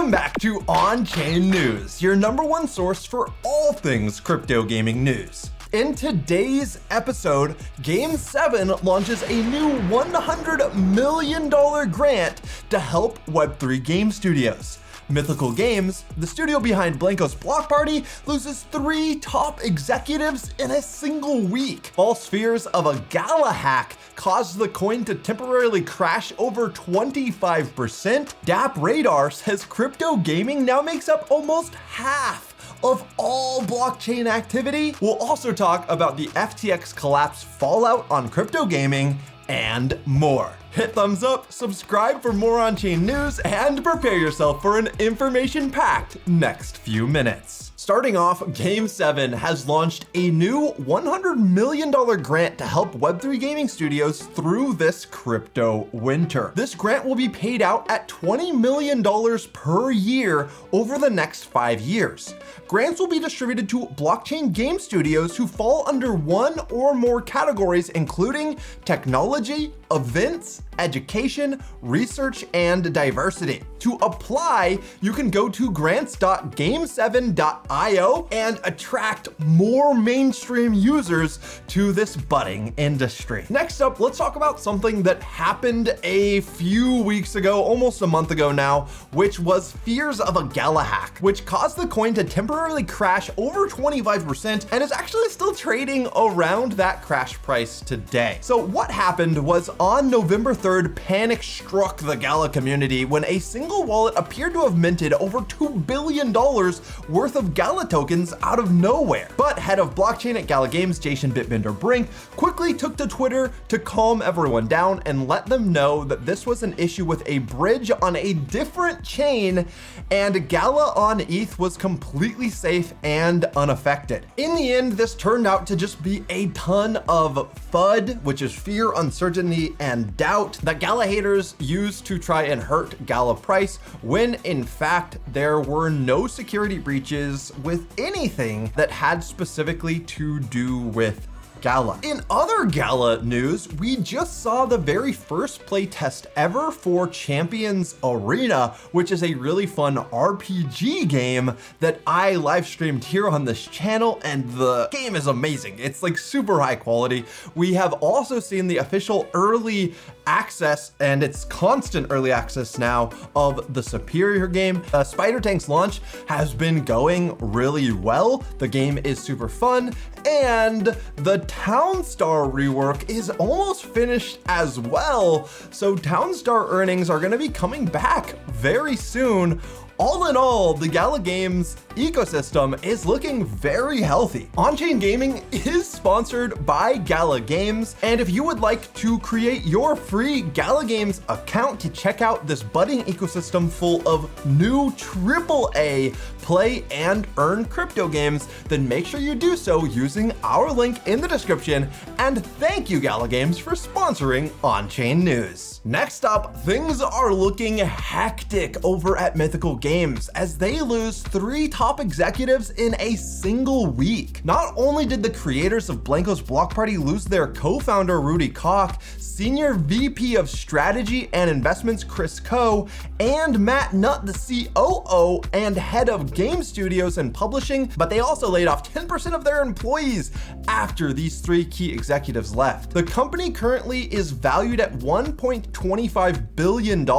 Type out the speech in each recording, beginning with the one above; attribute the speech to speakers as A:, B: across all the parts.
A: Welcome back to On-Chain News, your number one source for all things crypto gaming news. In today's episode, Game7 launches a new $100 million grant to help Web3 game studios. Mythical Games, the studio behind Blankos Block Party, loses 3 top executives in a single week. False fears of a Gala hack caused the coin to temporarily crash over 25%. Dapp Radar says crypto gaming now makes up almost half of all blockchain activity. We'll also talk about the FTX collapse fallout on crypto gaming and more. Hit thumbs up, subscribe for more on-chain news, and prepare yourself for an information-packed next few minutes. Starting off, Game7 has launched a new $100 million grant to help Web3 gaming studios through this crypto winter. This grant will be paid out at $20 million per year over the next 5 years. Grants will be distributed to blockchain game studios who fall under one or more categories, including technology, events, education, research, and diversity. To apply, you can go to grants.game7.io and attract more mainstream users to this budding industry. Next up, let's talk about something that happened a few weeks ago, almost a month ago now, which was fears of a Gala hack, which caused the coin to temporarily crash over 25% and is actually still trading around that crash price today. So what happened was on November 3rd, panic struck the Gala community when a single wallet appeared to have minted over $2 billion worth of Gala tokens out of nowhere. But head of blockchain at Gala Games, Jason Bitbender Brink, quickly took to Twitter to calm everyone down and let them know that this was an issue with a bridge on a different chain, and Gala on ETH was completely safe and unaffected. In the end, this turned out to just be a ton of FUD, which is fear, uncertainty, and doubt that Gala haters used to try and hurt Gala price, when in fact there were no security breaches with anything that had specifically to do with Gala. In other Gala news, we just saw the very first playtest ever for Champions Arena, which is a really fun RPG game that I live streamed here on this channel, and the game is amazing. It's like super high quality. We have also seen the official early access, and it's constant early access now, of the Superior game. Spider Tank's launch has been going really well. The game is super fun, and the Townstar rework is almost finished as well. So Townstar earnings are going to be coming back very soon. All in all, the Gala Games ecosystem is looking very healthy. On-Chain Gaming is sponsored by Gala Games, and if you would like to create your free Gala Games account to check out this budding ecosystem full of new AAA play and earn crypto games, then make sure you do so using our link in the description. And thank you, Gala Games, for sponsoring On-Chain News. Next up, things are looking hectic over at Mythical Games as they lose 3 top executives in a single week. Not only did the creators of Blankos Block Party lose their co-founder Rudy Koch, Senior VP of Strategy and Investments Chris Koh, and Matt Nutt, the COO and head of game studios and publishing, but they also laid off 10% of their employees after these 3 key executives left. The company currently is valued at $1.25 billion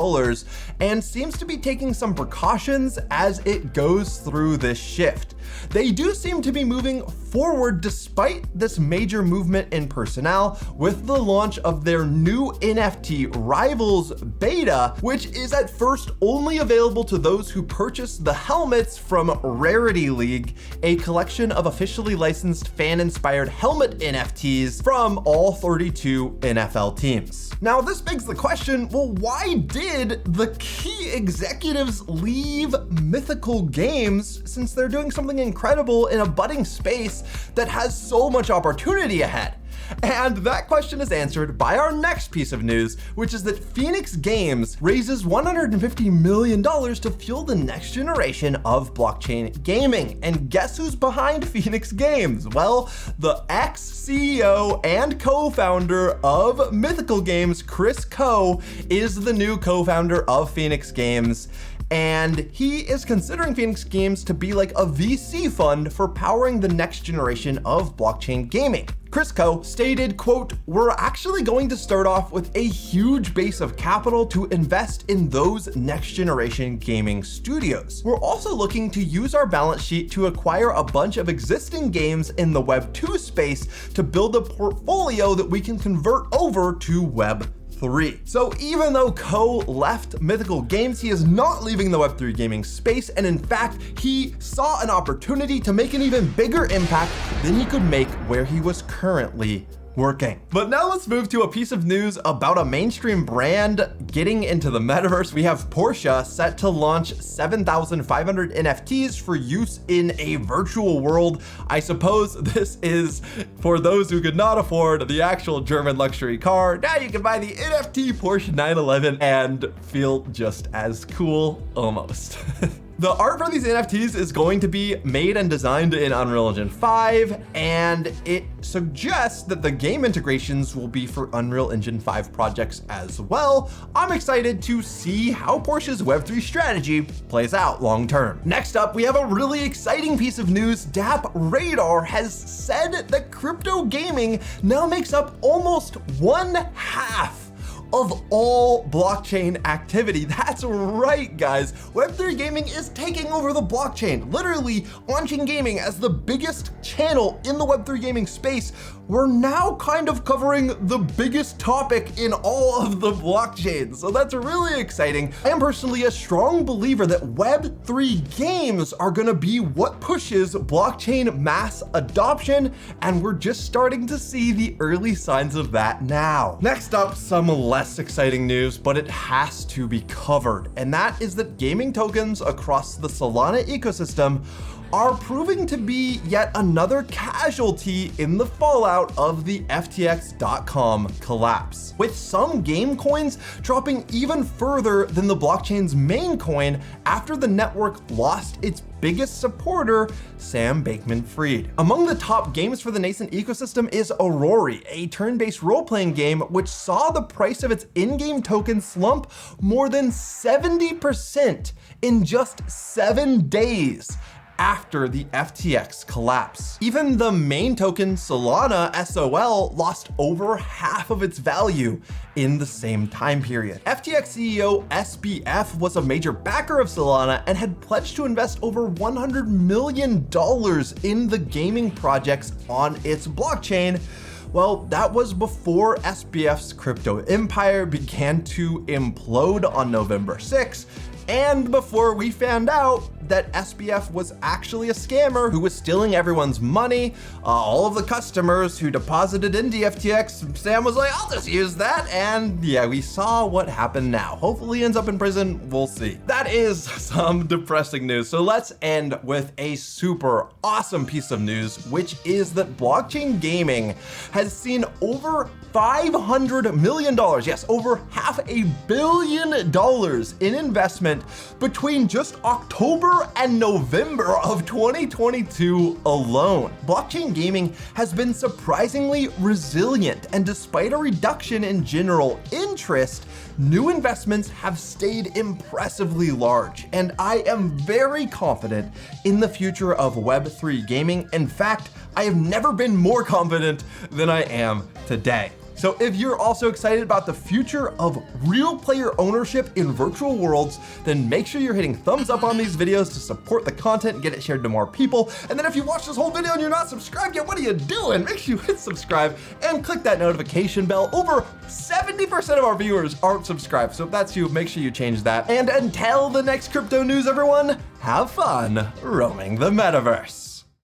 A: and seems to be taking some precautions as it goes through this shift. They do seem to be moving forward despite this major movement in personnel with the launch of their new NFT Rivals beta, which is at first only available to those who purchase the helmets from Rarity League, a collection of officially licensed fan-inspired helmet NFTs from all 32 NFL teams. Now, this begs the question, well, why did the key executives leave Mythical Games since they're doing something incredible in a budding space that has so much opportunity ahead? And that question is answered by our next piece of news, which is that Phoenix Games raises $150 million to fuel the next generation of blockchain gaming. And guess who's behind Phoenix Games? Well, the ex-CEO and co-founder of Mythical Games, Chris Koh, is the new co-founder of Phoenix Games. and he is considering Phoenix Games to be like a VC fund for powering the next generation of blockchain gaming. Chris Koh stated, quote, "We're actually going to start off with a huge base of capital to invest in those next generation gaming studios. We're also looking to use our balance sheet to acquire a bunch of existing games in the Web 2 space to build a portfolio that we can convert over to Web 3. So even though Koh left Mythical Games, he is not leaving the Web3 gaming space, and in fact, he saw an opportunity to make an even bigger impact than he could make where he was currently working. But now let's move to a piece of news about a mainstream brand getting into the metaverse. We have Porsche set to launch 7,500 NFTs for use in a virtual world. I suppose this is for those who could not afford the actual German luxury car. Now you can buy the NFT Porsche 911 and feel just as cool, almost. The art for these NFTs is going to be made and designed in Unreal Engine 5, and it suggests that the game integrations will be for Unreal Engine 5 projects as well. I'm excited to see how Porsche's Web3 strategy plays out long term. Next up, we have a really exciting piece of news. DappRadar has said that crypto gaming now makes up almost 1/2 of all blockchain activity. That's right, guys. Web3 gaming is taking over the blockchain, literally on-chain gaming as the biggest channel in the Web3 gaming space. We're now kind of covering the biggest topic in all of the blockchains. So that's really exciting. I am personally a strong believer that Web3 games are gonna be what pushes blockchain mass adoption, and we're just starting to see the early signs of that now. Next up, some less exciting news, but it has to be covered, and that is that gaming tokens across the Solana ecosystem are proving to be yet another casualty in the fallout of the FTX.com collapse, with some game coins dropping even further than the blockchain's main coin after the network lost its biggest supporter, Sam Bankman-Fried. Among the top games for the nascent ecosystem is Aurori, a turn-based role-playing game which saw the price of its in-game token slump more than 70% in just 7 days after the FTX collapse. Even the main token Solana SOL lost over half of its value in the same time period. FTX CEO SBF was a major backer of Solana and had pledged to invest over $100 million in the gaming projects on its blockchain. Well, that was before SBF's crypto empire began to implode on November 6th, and before we found out that SBF was actually a scammer who was stealing everyone's money, all of the customers who deposited into FTX, Sam was like, I'll just use that, and yeah, we saw what happened now. Hopefully he ends up in prison, we'll see. That is some depressing news, so let's end with a super awesome piece of news, which is that blockchain gaming has seen over $500 million, yes, over $500 million in investment between just October and November of 2022 alone. Blockchain gaming has been surprisingly resilient, and despite a reduction in general interest, new investments have stayed impressively large, and I am very confident in the future of Web3 gaming. In fact, I have never been more confident than I am today. So if you're also excited about the future of real player ownership in virtual worlds, then make sure you're hitting thumbs up on these videos to support the content and get it shared to more people. And then if you watch this whole video and you're not subscribed yet, what are you doing? Make sure you hit subscribe and click that notification bell. Over 70% of our viewers aren't subscribed, so if that's you, make sure you change that. And until the next crypto news, everyone, have fun roaming the metaverse.